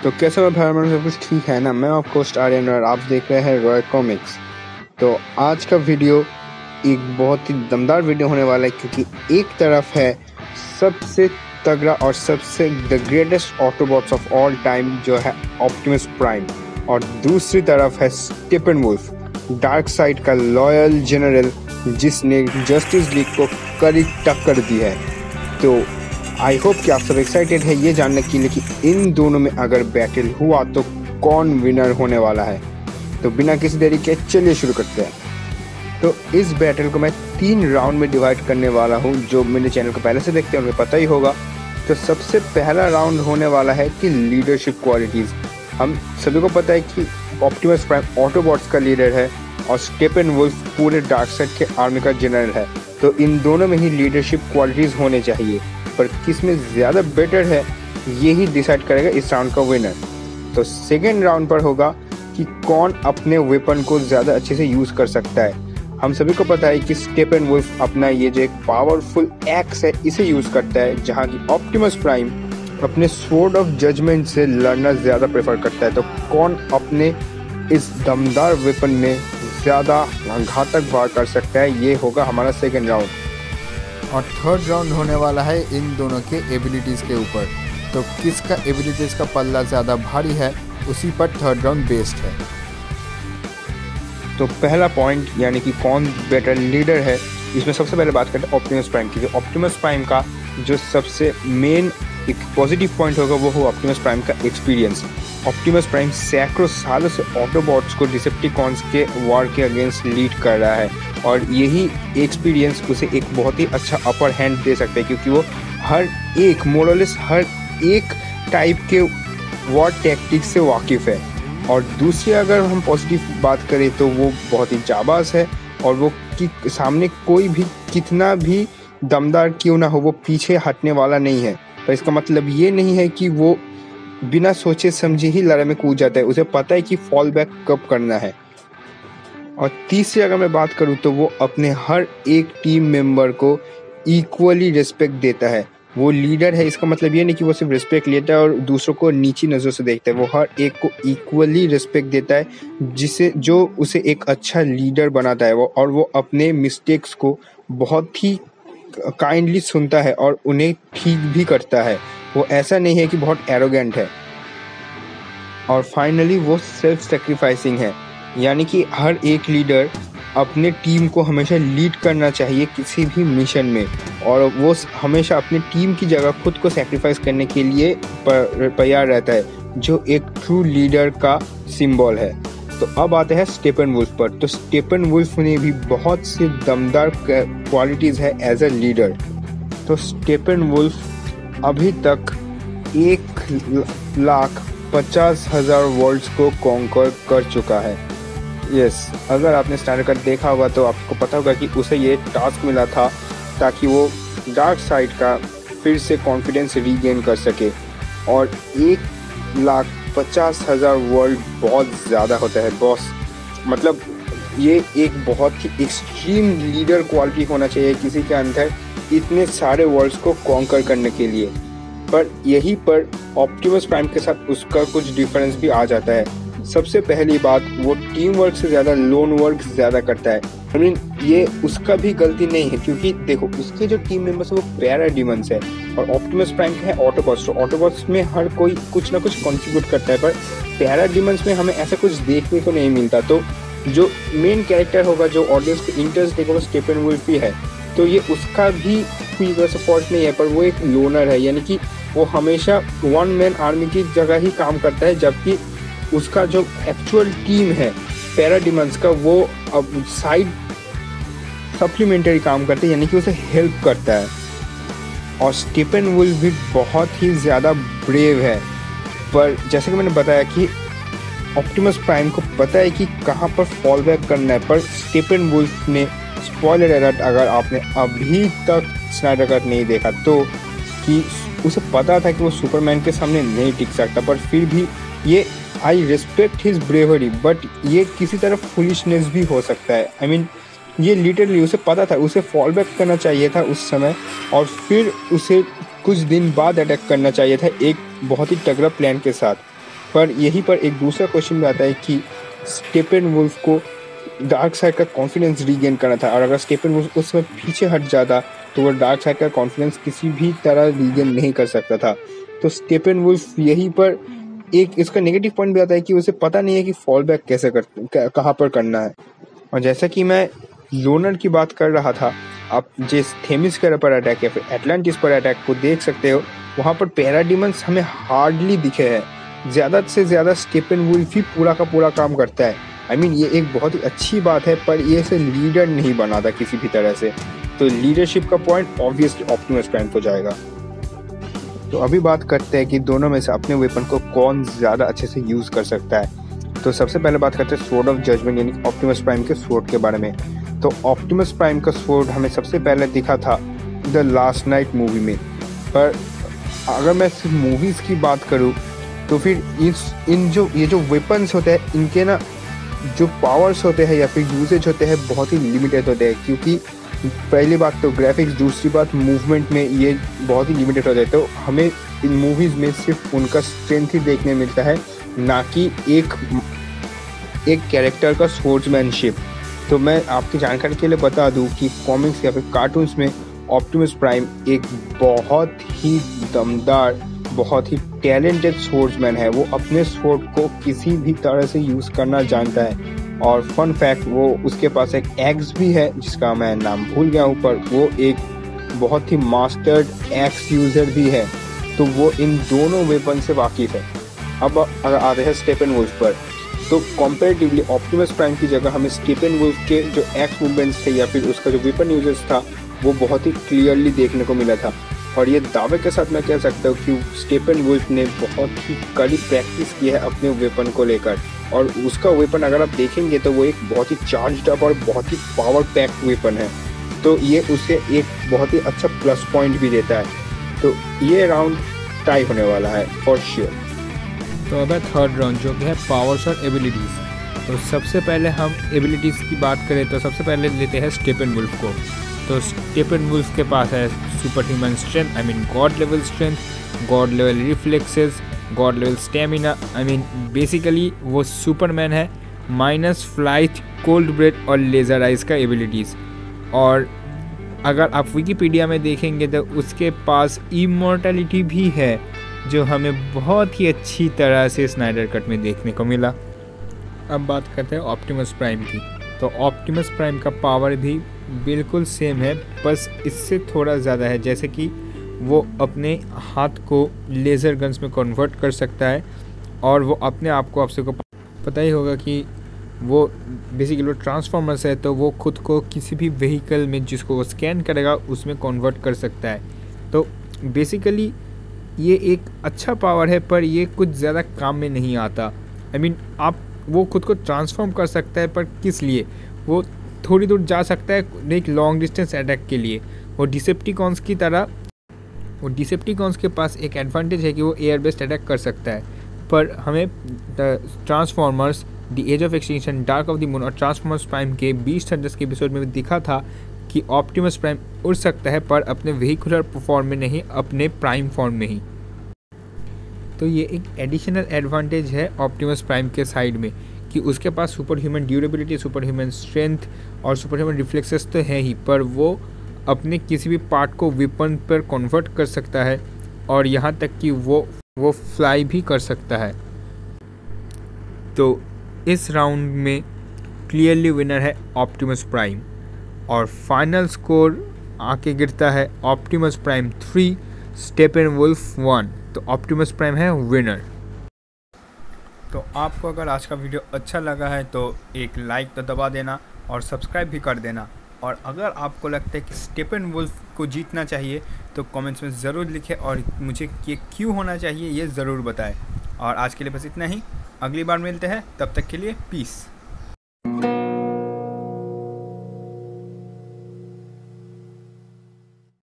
तो कैसे मैं भाई सब कुछ ठीक है ना। मैं आपको आर्यन और आप देख रहे हैं रॉय कॉमिक्स। तो आज का वीडियो एक बहुत ही दमदार वीडियो होने वाला है, क्योंकि एक तरफ है सबसे तगड़ा और सबसे the greatest Autobots of all time जो है ऑप्टिमस प्राइम, और दूसरी तरफ है स्टेपनवुल्फ, डार्क साइड का लॉयल जनरल जिसने जस्टिस लीग को कड़ी टक्कर दी है। तो आई होप कि आप सब एक्साइटेड है ये जानने के लिए कि इन दोनों में अगर बैटल हुआ तो कौन विनर होने वाला है। तो बिना किसी देरी के चलिए शुरू करते हैं। तो इस बैटल को मैं 3 राउंड में डिवाइड करने वाला हूँ। जो मेरे चैनल को पहले से देखते हैं उन्हें पता ही होगा। तो सबसे पहला राउंड होने वाला है कि लीडरशिप क्वालिटीज़। हम सभी को पता है कि ऑप्टिमस प्राइम ऑटोबॉट्स का लीडर है और स्टेपनवुल्फ पूरे डार्क साइड के आर्मी का जनरल है। तो इन दोनों में ही लीडरशिप क्वालिटीज़ होने चाहिए, पर किस में ज़्यादा बेटर है यही डिसाइड करेगा इस राउंड का विनर। तो सेकेंड राउंड पर होगा कि कौन अपने वेपन को ज़्यादा अच्छे से यूज़ कर सकता है। हम सभी को पता है कि स्टेपनवुल्फ अपना ये जो एक पावरफुल एक्स है इसे यूज़ करता है, जहाँ की ऑप्टिमस प्राइम अपने स्वॉर्ड ऑफ जजमेंट से लड़ना ज़्यादा प्रेफर करता है। तो कौन अपने इस दमदार वेपन में ज़्यादा घातक वार कर सकता है, ये होगा हमारा सेकेंड राउंड। और थर्ड राउंड होने वाला है इन दोनों के एबिलिटीज़ के ऊपर। तो किसका एबिलिटीज़ का पल्ला ज़्यादा भारी है उसी पर थर्ड राउंड बेस्ड है। तो पहला पॉइंट यानी कि कौन बेटर लीडर है, इसमें सबसे पहले बात करते हैं ऑप्टिमस प्राइम की। ऑप्टिमस प्राइम का जो सबसे मेन एक पॉजिटिव पॉइंट होगा वो हो ऑप्टिमस प्राइम का एक्सपीरियंस। ऑप्टिमस प्राइम सैकड़ों सालों से ऑटोबॉट्स को डिसेप्टिकॉन्स के वॉर के अगेंस्ट लीड कर रहा है, और यही एक्सपीरियंस उसे एक बहुत ही अच्छा अपर हैंड दे सकता है, क्योंकि वो हर एक मोरलेस हर एक टाइप के वॉर टैक्टिक्स से वाकिफ़ है। और दूसरी अगर हम पॉजिटिव बात करें तो वो बहुत ही जाबाज है, और वो कि सामने कोई भी कितना भी दमदार क्यों ना हो वो पीछे हटने वाला नहीं है। तो इसका मतलब ये नहीं है कि वो बिना सोचे समझे ही लड़ाई में कूद जाता है, उसे पता है कि फॉल बैक कब करना है। और तीसरी अगर मैं बात करूँ तो वो अपने हर एक टीम मेंबर को इक्वली रिस्पेक्ट देता है। वो लीडर है, इसका मतलब ये नहीं कि वो सिर्फ रिस्पेक्ट लेता है और दूसरों को नीची नज़र से देखता है। वो हर एक को इक्वली रिस्पेक्ट देता है, जिसे जो उसे एक अच्छा लीडर बनाता है। वो और वो अपने मिस्टेक्स को बहुत ही काइंडली सुनता है और उन्हें ठीक भी करता है। वो ऐसा नहीं है कि बहुत एरोगेंट है। और फाइनली वो सेल्फ सेक्रीफाइसिंग है, यानी कि हर एक लीडर अपने टीम को हमेशा लीड करना चाहिए किसी भी मिशन में, और वो हमेशा अपनी टीम की जगह खुद को सेक्रीफाइस करने के लिए तैयार रहता है, जो एक ट्रू लीडर का सिंबल है। तो अब आते हैं स्टेपनवुल्फ पर। तो स्टेपनवुल्फ में भी बहुत सी दमदार क्वालिटीज़ है एज अ लीडर। तो स्टेपनवुल्फ अभी तक 1,50,000 वर्ल्ड्स को कॉन्कर कर चुका है। यस, अगर आपने स्टार कट देखा होगा तो आपको पता होगा कि उसे ये टास्क मिला था ताकि वो डार्क साइड का फिर से कॉन्फिडेंस रीगेन कर सके। और 1,50,000 वर्ल्ड बहुत ज़्यादा होता है बॉस। मतलब ये एक बहुत ही एक्सट्रीम लीडर क्वालिटी होना चाहिए किसी के अंदर इतने सारे वर्ल्ड्स को कॉन्कर करने के लिए। पर यहीं पर ऑप्टिमस प्राइम के साथ उसका कुछ डिफरेंस भी आ जाता है। सबसे पहली बात, वो टीम वर्क से ज़्यादा लोन वर्क ज़्यादा करता है। I mean, ये उसका भी गलती नहीं है, क्योंकि देखो उसके जो टीम मेंबर्स है वो पैराडिमंस है और ऑप्टिमस प्राइम है ऑटोबॉट्स। तो ऑटोबॉट्स में हर कोई कुछ ना कुछ कंट्रीब्यूट करता है, पर पैराडिमंस में हमें ऐसा कुछ देखने को नहीं मिलता। तो जो मेन कैरेक्टर होगा, जो ऑडियंस को इंटरेस्ट देगा, वो स्टेपनवुल्फ ही है। तो ये उसका भी कोई वैसा फॉल्ट नहीं है, पर वो एक लोनर है, यानी कि वो हमेशा वन मैन आर्मी की जगह ही काम करता है, जबकि उसका जो एक्चुअल टीम है पैराडिमंस का वो अब साइड सप्लीमेंट्री काम करते हैं, यानी कि उसे हेल्प करता है। और स्टेपनवुल्फ भी बहुत ही ज़्यादा ब्रेव है, पर जैसे कि मैंने बताया कि ऑप्टिमस प्राइम को पता है कि कहाँ पर फॉल बैक करना है। पर स्टेपनवुल्फ ने, स्पॉइलर अलर्ट अगर आपने अभी तक स्नाइडर कट नहीं देखा तो, कि उसे पता था कि वो सुपरमैन के सामने नहीं टिक सकता, पर फिर भी ये I respect his bravery, but ये किसी तरह फुलिशनेस भी हो सकता है। आई मीन ये लिटरली उसे पता था, उसे फॉल बैक करना चाहिए था उस समय, और फिर उसे कुछ दिन बाद अटैक करना चाहिए था एक बहुत ही तगड़ा प्लान के साथ। पर यहीं पर एक दूसरा क्वेश्चन भी आता है कि स्टेपेनवुल्फ को डार्क साइड का कॉन्फिडेंस रीगेन करना था, और अगर स्टेपेनवुल्फ उस समय पीछे हट जाता तो वो डार्क साइड का कॉन्फिडेंस किसी भी तरह रीगेन नहीं कर सकता था। तो स्टेपेनवुल्फ यहीं पर एक इसका नेगेटिव पॉइंट भी आता है कि उसे पता नहीं है कि फॉल बैक कैसे कहाँ पर करना है। और जैसा कि मैं लोनर की बात कर रहा था, आप जिस थेमिस के पर अटैक या फिर एटलांटिस पर अटैक को देख सकते हो, वहाँ पर पैराडिमंस हमें हार्डली दिखे हैं। ज़्यादा से ज़्यादा स्टेपेनवुल्फ ही पूरा का पूरा काम करता है। I mean, ये एक बहुत ही अच्छी बात है, पर ये इसे लीडर नहीं बनाता किसी भी तरह से। तो लीडरशिप का पॉइंट ऑब्वियसली ऑप्टिमस प्राइम को जाएगा। तो अभी बात करते हैं कि दोनों में से अपने वेपन को कौन ज़्यादा अच्छे से यूज़ कर सकता है। तो सबसे पहले बात करते हैं स्वॉर्ड ऑफ जजमेंट यानी ऑप्टिमस प्राइम के स्वॉर्ड के बारे में। तो ऑप्टिमस प्राइम का स्वॉर्ड हमें सबसे पहले दिखा था द लास्ट नाइट मूवी में, पर अगर मैं सिर्फ मूवीज़ की बात करूँ तो फिर ये जो वेपन्स होते हैं, इनके ना जो पावर्स होते हैं या फिर यूजेज होते हैं बहुत ही लिमिटेड होते हैं, क्योंकि पहली बात तो ग्राफिक्स, दूसरी बात मूवमेंट में ये बहुत ही लिमिटेड होते हैं। तो हमें इन मूवीज़ में सिर्फ उनका स्ट्रेंथ ही देखने मिलता है, ना कि एक कैरेक्टर का स्पोर्ट्समैनशिप। तो मैं आपकी जानकारी के लिए बता दूं कि कॉमिक्स या फिर कार्टून्स में ऑप्टिमस प्राइम एक बहुत ही दमदार, बहुत ही टैलेंटेड स्पोर्ट्समैन है। वो अपने स्पोर्ट को किसी भी तरह से यूज़ करना जानता है। और फन फैक्ट, वो उसके पास एक एक्स भी है जिसका मैं नाम भूल गया हूँ, पर वो एक बहुत ही मास्टर्ड एक्स यूज़र भी है। तो वो इन दोनों वेपन से वाकिफ़ है। अब अगर आते हैं स्टेपेनवुल्फ पर, तो कंपैरेटिवली ऑप्टिमस प्राइम की जगह हमें स्टेपेनवुल्फ के जो एक्स मूवमेंट्स थे या फिर उसका जो वेपन यूजेस था वो बहुत ही क्लियरली देखने को मिला था। और ये दावे के साथ मैं कह सकता हूँ कि स्टेपेनवुल्फ ने बहुत ही कड़ी प्रैक्टिस की है अपने वेपन को लेकर, और उसका वेपन अगर आप देखेंगे तो वो एक बहुत ही चार्ज्ड अप और बहुत ही पावर पैक्ड वेपन है। तो ये उसे एक बहुत ही अच्छा प्लस पॉइंट भी देता है। तो ये राउंड टाई होने वाला है फॉर श्योर। तो अब है थर्ड राउंड, जो कि है पावर्स और एबिलिटीज़। तो सबसे पहले हम एबिलिटीज़ की बात करें तो सबसे पहले लेते हैं स्टेपेनवुल्फ को। तो स्टेपेनवुल्फ के पास है super human strength, I mean God level strength, God level reflexes, God level stamina, I mean basically वो सुपरमैन है, माइनस फ्लाइट, कोल्ड ब्रेथ और लेज़र आइज का एबिलिटीज़। और अगर आप विकिपीडिया में देखेंगे तो उसके पास इमॉर्टलिटी भी है, जो हमें बहुत ही अच्छी तरह से स्नाइडर कट में देखने को मिला। अब बात करते हैं ऑप्टिमस प्राइम की। तो ऑप्टिमस प्राइम का पावर भी बिल्कुल सेम है, बस इससे थोड़ा ज़्यादा है। जैसे कि वो अपने हाथ को लेज़र गन्स में कन्वर्ट कर सकता है, और वो अपने आप को, आपसे को पता ही होगा कि वो बेसिकली वो ट्रांसफॉर्मर्स है, तो वो खुद को किसी भी व्हीकल में जिसको वो स्कैन करेगा उसमें कन्वर्ट कर सकता है। तो बेसिकली ये एक अच्छा पावर है, पर ये कुछ ज़्यादा काम में नहीं आता। आई मीन वो खुद को ट्रांसफॉर्म कर सकता है, पर किस लिए? वो थोड़ी दूर जा सकता है एक लॉन्ग डिस्टेंस अटैक के लिए। वो डिसेप्टिकॉन्स की तरह, वो डिसेप्टिकॉन्स के पास एक एडवांटेज है कि वो एयर बेस्ड अटैक कर सकता है। पर हमें Transformers, the Age of Extinction, Dark of the Moon और ट्रांसफॉर्मर्स प्राइम के 20 थंडर्स के एपिसोड में भी दिखा था कि ऑप्टिमस प्राइम उड़ सकता है, पर अपने व्हीकुलर फॉर्म में नहीं, अपने प्राइम फॉर्म में ही। तो ये एक एडिशनल एडवांटेज है ऑप्टिमस प्राइम के साइड में कि उसके पास super human durability, super human strength और सुपर ह्यूमन रिफ्लेक्सेस तो है ही, पर वो अपने किसी भी पार्ट को वेपन पर कन्वर्ट कर सकता है, और यहाँ तक कि वो फ्लाई भी कर सकता है। तो इस राउंड में क्लियरली विनर है ऑप्टिमस प्राइम, और फाइनल स्कोर आके गिरता है ऑप्टिमस प्राइम 3, स्टेपेनवुल्फ 1। तो ऑप्टिमस प्राइम है विनर। तो आपको अगर आज का वीडियो अच्छा लगा है तो एक लाइक तो दबा देना और सब्सक्राइब भी कर देना। और अगर आपको लगता है कि स्टेपेनवुल्फ को जीतना चाहिए तो कमेंट्स में ज़रूर लिखें, और मुझे ये क्यों होना चाहिए ये ज़रूर बताएं। और आज के लिए बस इतना ही, अगली बार मिलते हैं, तब तक के लिए पीस।